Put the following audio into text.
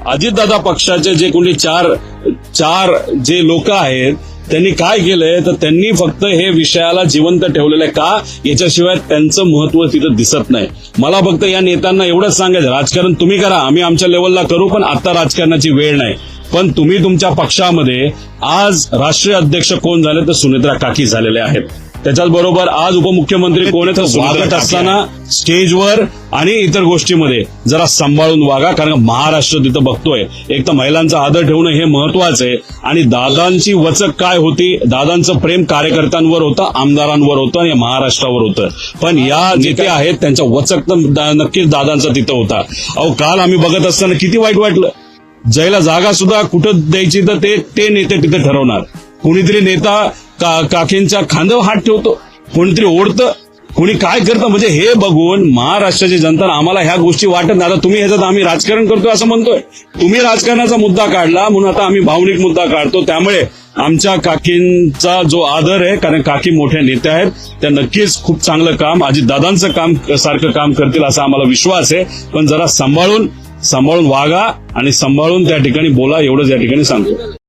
अजितदादा पक्षाचे जे कोणी चार जे लोक आहेत त्यांनी काय केलंय तर त्यांनी फक्त हे विषयाला जिवंत ठेवलेलं आहे का याच्याशिवाय त्यांचं महत्व तिथं दिसत नाही. मला फक्त या नेत्यांना एवढंच सांगायचं, राजकारण तुम्ही करा, आम्ही आमच्या लेवलला करू, पण आता राजकारणाची वेळ नाही. पण तुम्ही तुमच्या पक्षामध्ये आज राष्ट्रीय अध्यक्ष कोण झाले तर सुनेत्रा काकी झालेले आहेत. त्याच्याच बरोबर आज उपमुख्यमंत्री कोण आहे तर वागत असताना स्टेजवर आणि इतर गोष्टीमध्ये जरा सांभाळून वागा, कारण महाराष्ट्र तिथं बघतोय. एक तर महिलांचा आदर ठेवणं हे महत्वाचं आहे आणि दादांची वचक काय होती, दादांचं प्रेम कार्यकर्त्यांवर होतं, आमदारांवर होतं आणि महाराष्ट्रावर होतं. पण या नेते आहेत त्यांच्या वचक तर नक्कीच दादांचा तिथं होता. अहो काल आम्ही बघत असताना किती वाईट वाटलं. जायला जागा सुद्धा कुठं द्यायची तर ते नेते तिथे ठरवणार. कोणीतरी नेता काकींच्या खांद्यावर हात ठेवतो, कोणीतरी ओढतं, कोणी काय करतं. म्हणजे हे बघून महाराष्ट्राची जनता आम्हाला ह्या गोष्टी वाटत नाही. आता तुम्ही ह्याच्यात आम्ही राजकारण करतोय असं म्हणतोय, तुम्ही राजकारणाचा मुद्दा काढला म्हणून आता आम्ही भावनिक मुद्दा काढतो. त्यामुळे आमच्या काकींचा जो आदर आहे, कारण काकी मोठ्या नेत्या आहेत, त्या नक्कीच खूप चांगलं काम अजितदादांचं काम सारखं काम करतील असा आम्हाला विश्वास आहे. पण जरा सांभाळून वागा आणि सांभाळून त्या ठिकाणी बोला, एवढंच या ठिकाणी सांगतो.